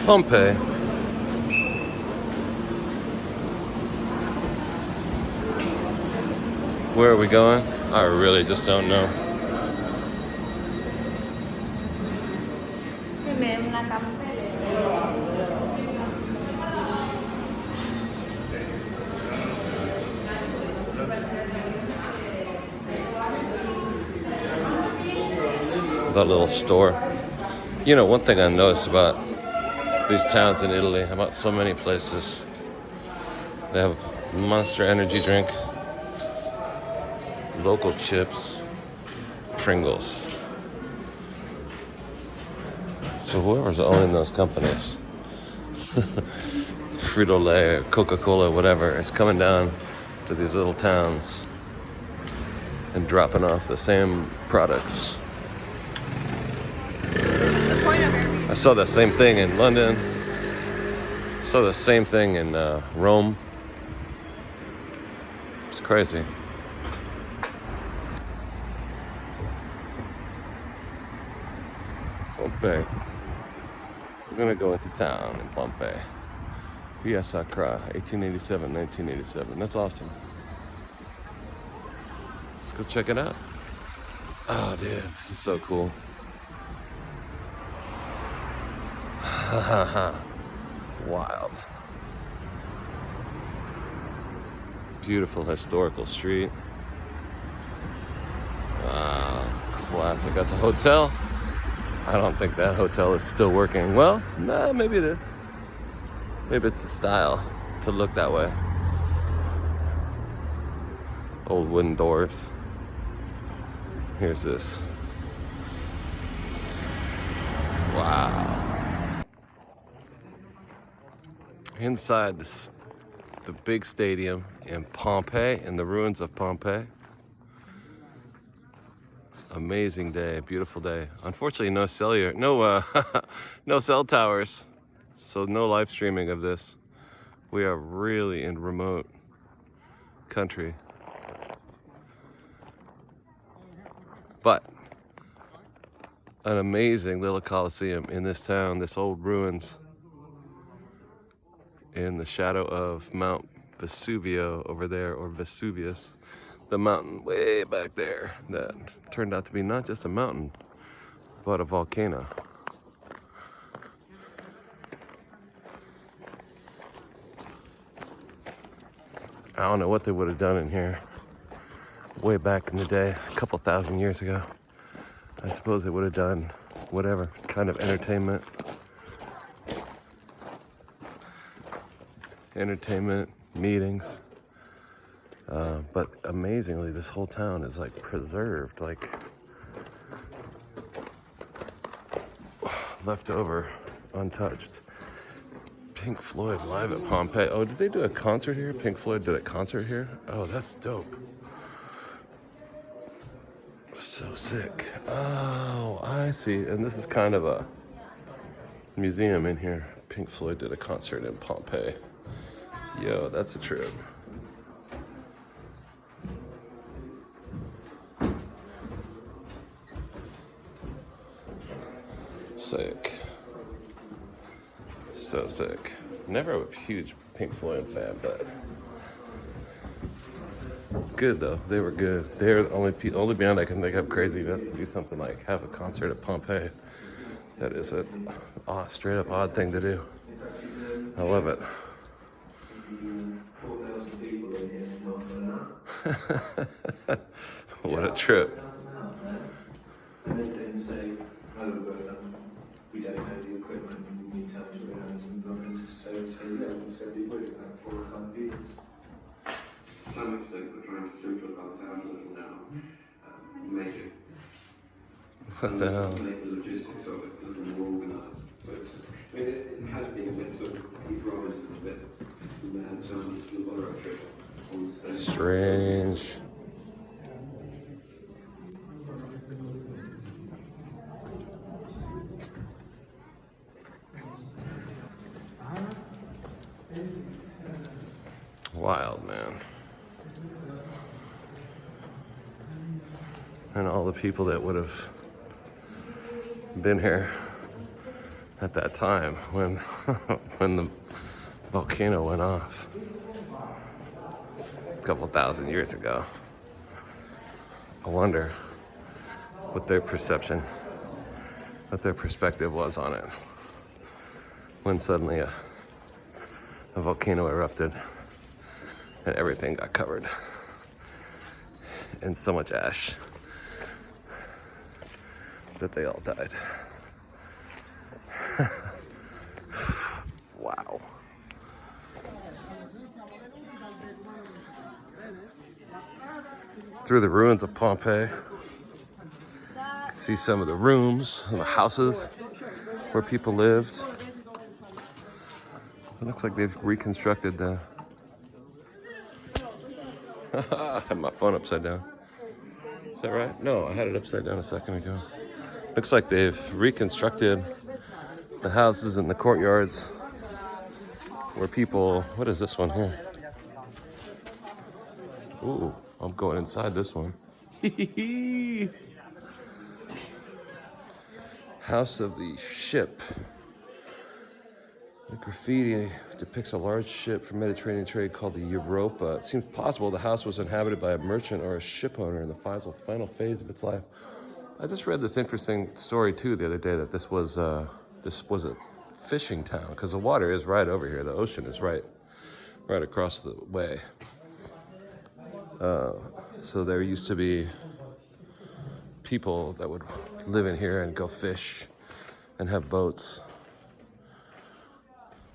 Pompei. Where are we going? I really just don't know. That little store. You know, one thing I noticed about these towns in Italy, about so many places, they have Monster Energy drink, local chips, Pringles. So whoever's owning those companies, Frito-Lay, Coca-Cola, whatever, is coming down to these little towns and dropping off the same products. I saw the same thing in London. Saw the same thing in Rome. It's crazy. Pompei. We're gonna go into town in Pompei. Via Sacra, 1887, 1987. That's awesome. Let's go check it out. Oh, dude, this is so cool. Wild. Beautiful historical street. Wow, classic. That's a hotel. I don't think that hotel is still working. Well, nah, maybe it is. Maybe it's the style to look that way. Old wooden doors. Here's this. Wow. Inside this, the big stadium in Pompei, in the ruins of Pompei. Amazing day, beautiful day. Unfortunately, no cellular, no cell towers, so no live streaming of this. We are really in remote country, but an amazing little coliseum in this town, this old ruins in the shadow of Mount Vesuvio over there, or Vesuvius, the mountain way back there that turned out to be not just a mountain, but a volcano. I don't know what they would have done in here way back in the day, a couple thousand years ago. I suppose they would have done whatever kind of entertainment, meetings. But amazingly, this whole town is like preserved, like left over, untouched. Pink Floyd live at Pompei. Oh, did they do a concert here? Pink Floyd did a concert here? Oh, that's dope. So sick. Oh, I see. And this is kind of a museum in here. Pink Floyd did a concert in Pompei. Yo, that's a trip. Sick. So sick. Never a huge Pink Floyd fan, but good though. They were good. They're the only band I can think of crazy enough to do something like have a concert at Pompei. That is a straight up odd thing to do. I love it. 4,000 people in here in half an hour. What a trip. And then say, we don't know the equipment, we need to have to rehearse and drummers. So yeah, we said we would about 4 or 5 people. To some extent, we're trying to simplify it out a little now. Make it. What the hell? Make the logistics of it a little more organised. But I mean, it has been a bit sort of improvised a bit. We had some laboratory on stage. Strange. Wild, man. And all the people that would have been here at that time when when the volcano went off a couple thousand years ago. I wonder what their perception, what their perspective was on it when suddenly a volcano erupted and everything got covered in so much ash that they all died. Wow. Through the ruins of Pompei, you can see some of the rooms and the houses where people lived. It looks like they've reconstructed the... I had my phone upside down. Is that right? No, I had it upside down a second ago. Looks like they've reconstructed the houses and the courtyards where people... What is this one here? Ooh, I'm going inside this one. House of the Ship. The graffiti depicts a large ship for Mediterranean trade called the Europa. It seems possible the house was inhabited by a merchant or a ship owner in the final phase of its life. I just read this interesting story too the other day that this was a fishing town because the water is right over here. The ocean is right across the way. So there used to be people that would live in here and go fish and have boats.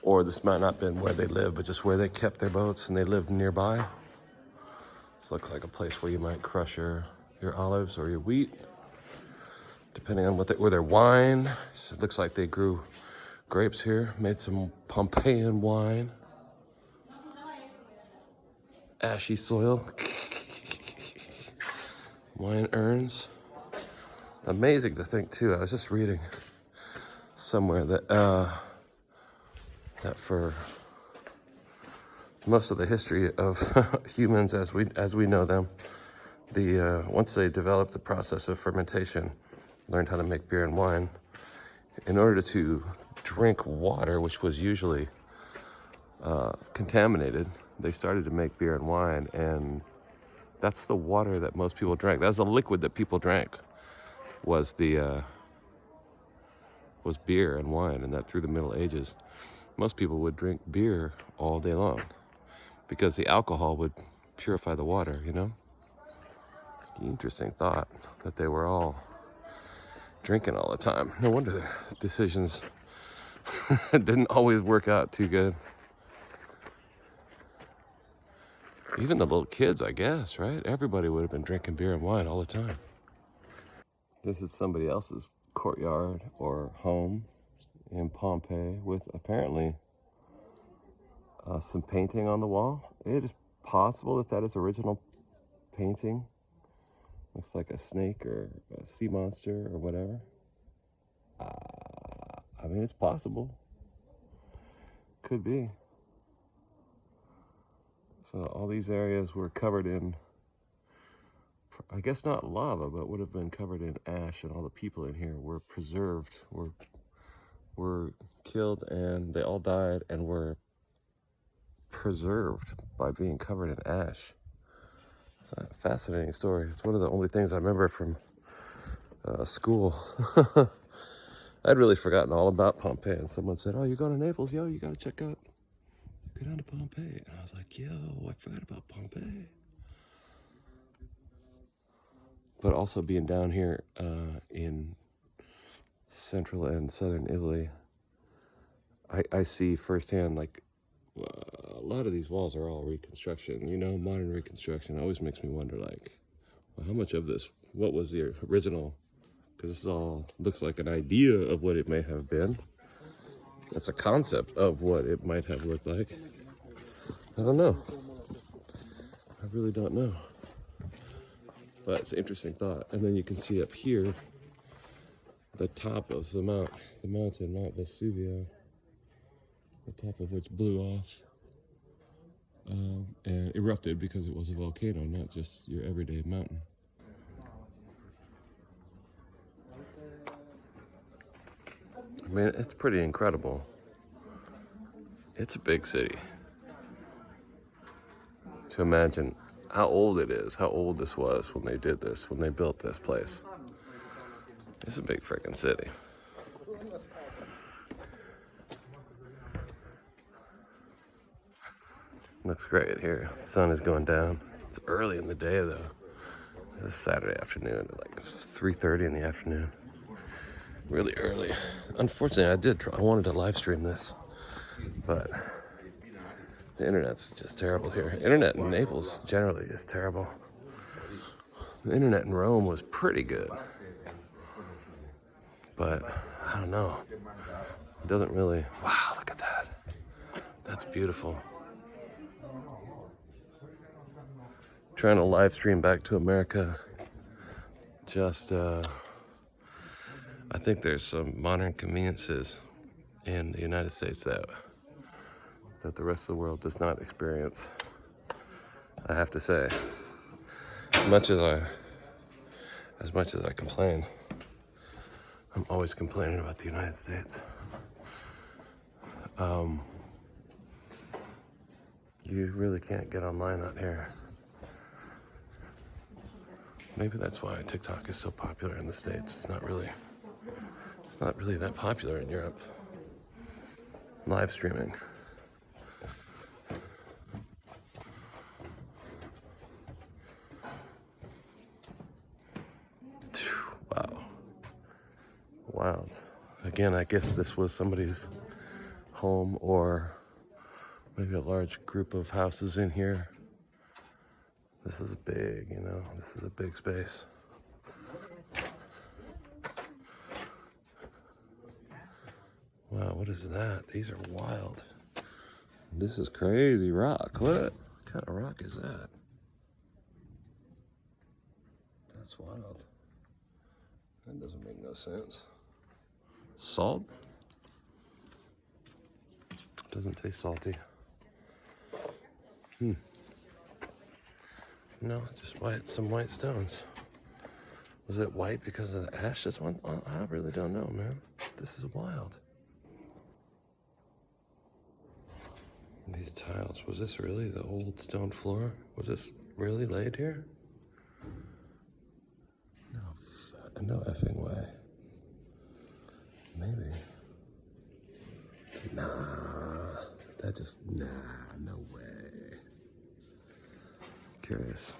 Or this might not have been where they lived, but just where they kept their boats and they lived nearby. This looks like a place where you might crush your olives or your wheat, depending on or their wine. So it looks like they grew grapes here, made some Pompeian wine. Ashy soil. Wine urns. Amazing to think too. I was just reading somewhere that that for most of the history of humans as we know them, once they developed the process of fermentation, learned how to make beer and wine, in order to drink water, which was usually contaminated, they started to make beer and wine, and that's the water that most people drank. That was the liquid that people drank, was beer and wine, and that through the Middle Ages, most people would drink beer all day long because the alcohol would purify the water, you know? Interesting thought that they were all drinking all the time. No wonder their decisions didn't always work out too good. Even the little kids, I guess, right? Everybody would have been drinking beer and wine all the time. This is somebody else's courtyard or home in Pompei with apparently some painting on the wall. It is possible that is original painting. Looks like a snake or a sea monster or whatever. I mean, it's possible. Could be. So all these areas were covered in, I guess not lava, but would have been covered in ash, and all the people in here were preserved, were killed, and they all died and were preserved by being covered in ash. It's a fascinating story. It's one of the only things I remember from school. I'd really forgotten all about Pompei, and someone said, "Oh, you're going to Naples? Yo, you got to check out, go down to Pompei." And I was like, "Yo, I forgot about Pompei." But also being down here in central and southern Italy, I see firsthand, like, a lot of these walls are all reconstruction, you know, modern reconstruction. It always makes me wonder, like, well, how much of this, what was the original? Because this all looks like an idea of what it may have been. That's a concept of what it might have looked like. I don't know. I really don't know. But it's an interesting thought. And then you can see up here, the top of the mountain, Mount Vesuvio, the top of which blew off and erupted because it was a volcano, not just your everyday mountain. I mean, it's pretty incredible. It's a big city. To imagine how old it is, how old this was when they did this, when they built this place. It's a big freaking city. Looks great here. The sun is going down. It's early in the day though. This is Saturday afternoon at like 3:30 in the afternoon. Really early. Unfortunately, I wanted to live stream this, but the internet's just terrible here. Internet in Naples generally is terrible. The internet in Rome was pretty good, but I don't know. It doesn't really. Wow, look at that. That's beautiful. Trying to live stream back to America. Just, I think there's some modern conveniences in the United States that the rest of the world does not experience. I have to say, as much as I complain, I'm always complaining about the United States. You really can't get online out here. Maybe that's why TikTok is so popular in the States. It's not really that popular in Europe. Live streaming. Wow. Wild. Again, I guess this was somebody's home or maybe a large group of houses in here. This is big, you know, this is a big space. Wow, what is that? These are wild. This is crazy rock. What kind of rock is that? That's wild. That doesn't make no sense. Salt? Doesn't taste salty. No, just some white stones. Was it white because of the ash? This one, I really don't know, man. This is wild. These tiles, was this really the old stone floor? Was this really laid here? No effing way. Maybe. Nah, no way. Curious.